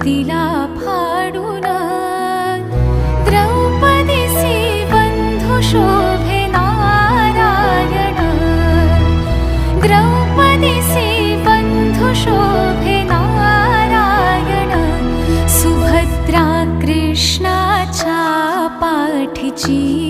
तिला फाडून द्रौपदीसी बंधू शोभे नारायण द्रौपदीसी बंधू शोभे सुभद्रा कृष्णाच्या पाठीची